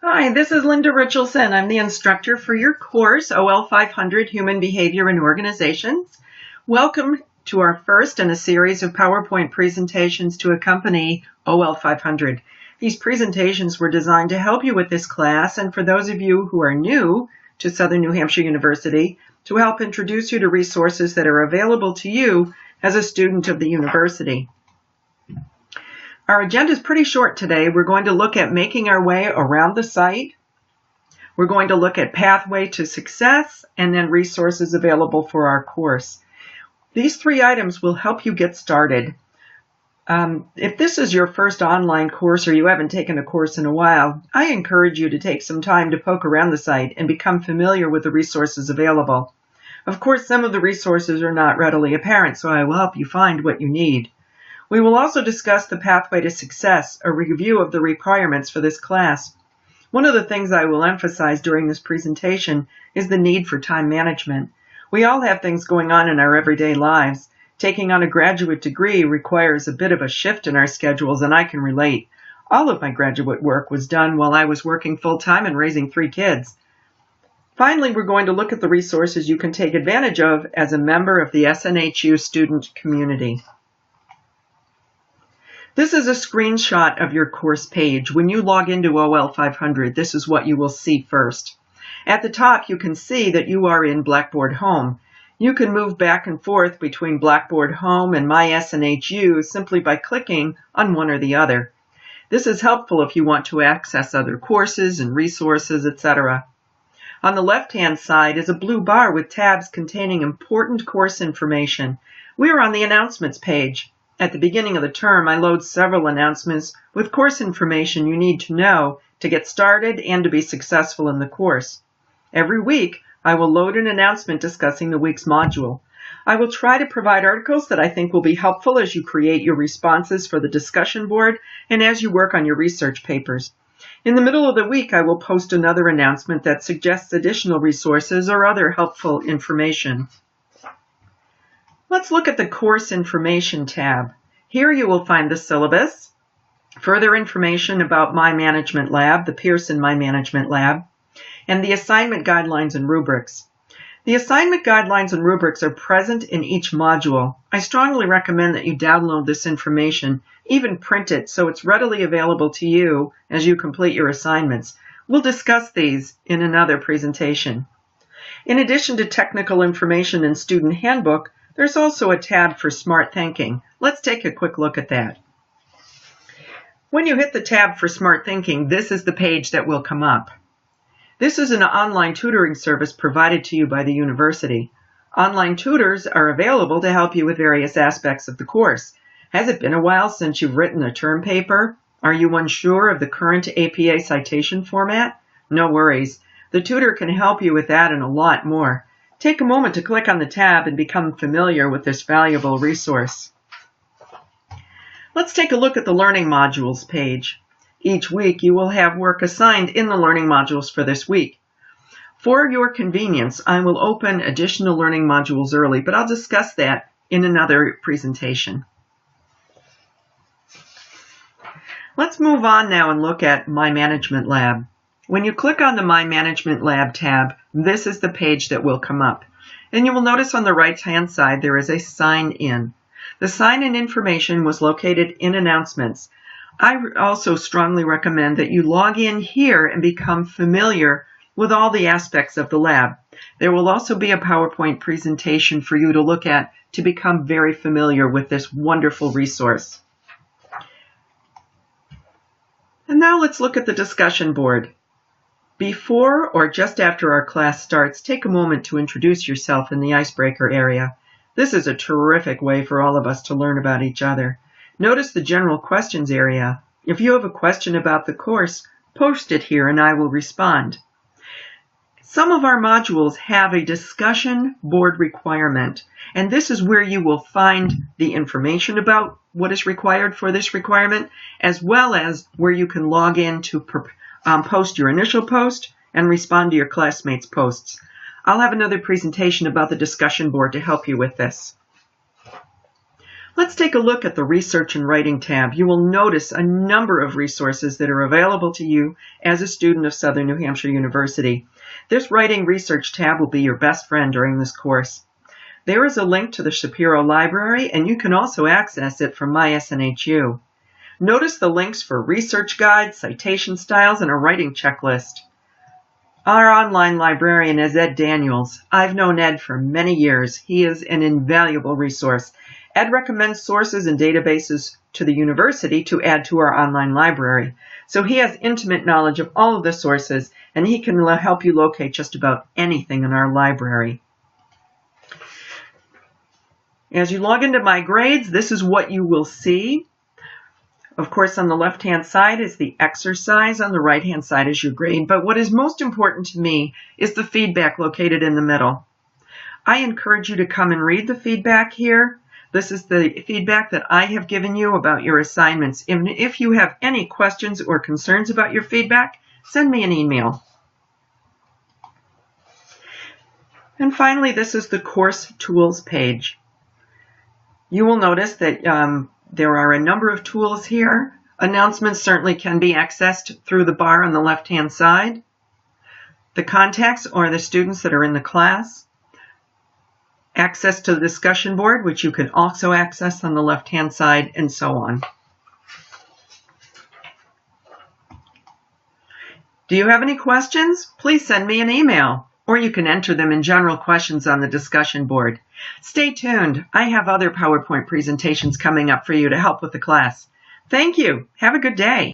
Hi, this is Linda Richardson. I'm the instructor for your course, OL500, Human Behavior and Organizations. Welcome to our first in a series of PowerPoint presentations to accompany OL500. These presentations were designed to help you with this class, and for those of you who are new to Southern New Hampshire University, to help introduce you to resources that are available to you as a student of the university. Our agenda is pretty short today. We're going to look at making our way around the site. We're going to look at pathway to success and then resources available for our course. These three items will help you get started. If this is your first online course or you haven't taken a course in a while, I encourage you to take some time to poke around the site and become familiar with the resources available. Of course, some of the resources are not readily apparent, so I will help you find what you need. We will also discuss the pathway to success, a review of the requirements for this class. One of the things I will emphasize during this presentation is the need for time management. We all have things going on in our everyday lives. Taking on a graduate degree requires a bit of a shift in our schedules, and I can relate. All of my graduate work was done while I was working full-time and raising 3 kids. Finally, we're going to look at the resources you can take advantage of as a member of the SNHU student community. This is a screenshot of your course page. When you log into OL500, this is what you will see first. At the top, you can see that you are in Blackboard Home. You can move back and forth between Blackboard Home and My SNHU simply by clicking on one or the other. This is helpful if you want to access other courses and resources, etc. On the left-hand side is a blue bar with tabs containing important course information. We are on the Announcements page. At the beginning of the term, I load several announcements with course information you need to know to get started and to be successful in the course. Every week, I will load an announcement discussing the week's module. I will try to provide articles that I think will be helpful as you create your responses for the discussion board and as you work on your research papers. In the middle of the week, I will post another announcement that suggests additional resources or other helpful information. Let's look at the Course Information tab. Here you will find the syllabus, further information about My Management Lab, the Pearson My Management Lab, and the assignment guidelines and rubrics. The assignment guidelines and rubrics are present in each module. I strongly recommend that you download this information, even print it so it's readily available to you as you complete your assignments. We'll discuss these in another presentation. In addition to technical information and student handbook, there's also a tab for Smart Thinking. Let's take a quick look at that. When you hit the tab for Smart Thinking, this is the page that will come up. This is an online tutoring service provided to you by the university. Online tutors are available to help you with various aspects of the course. Has it been a while since you've written a term paper? Are you unsure of the current APA citation format? No worries. The tutor can help you with that and a lot more. Take a moment to click on the tab and become familiar with this valuable resource. Let's take a look at the Learning Modules page. Each week you will have work assigned in the learning modules for this week. For your convenience, I will open additional learning modules early, but I'll discuss that in another presentation. Let's move on now and look at My Management Lab. When you click on the My Management Lab tab, this is the page that will come up. And you will notice on the right-hand side there is a sign in. The sign-in information was located in Announcements. I also strongly recommend that you log in here and become familiar with all the aspects of the lab. There will also be a PowerPoint presentation for you to look at to become very familiar with this wonderful resource. And now let's look at the discussion board. Before or just after our class starts, take a moment to introduce yourself in the icebreaker area. This is a terrific way for all of us to learn about each other. Notice the general questions area. If you have a question about the course, post it here and I will respond. Some of our modules have a discussion board requirement, and this is where you will find the information about what is required for this requirement, as well as where you can log in to post your initial post and respond to your classmates' posts. I'll have another presentation about the discussion board to help you with this. Let's take a look at the Research and Writing tab. You will notice a number of resources that are available to you as a student of Southern New Hampshire University. This Writing Research tab will be your best friend during this course. There is a link to the Shapiro Library, and you can also access it from MySNHU. Notice the links for research guides, citation styles, and a writing checklist. Our online librarian is Ed Daniels. I've known Ed for many years. He is an invaluable resource. Ed recommends sources and databases to the university to add to our online library. So he has intimate knowledge of all of the sources, and he can help you locate just about anything in our library. As you log into My Grades, this is what you will see. Of course, on the left-hand side is the exercise, on the right-hand side is your grade. But what is most important to me is the feedback located in the middle. I encourage you to come and read the feedback here. This is the feedback that I have given you about your assignments. If you have any questions or concerns about your feedback, send me an email. And finally, this is the Course Tools page. You will notice that there are a number of tools here. Announcements certainly can be accessed through the bar on the left-hand side. The contacts are the students that are in the class. Access to the discussion board, which you can also access on the left-hand side, and so on. Do you have any questions? Please send me an email, or you can enter them in general questions on the discussion board. Stay tuned. I have other PowerPoint presentations coming up for you to help with the class. Thank you. Have a good day.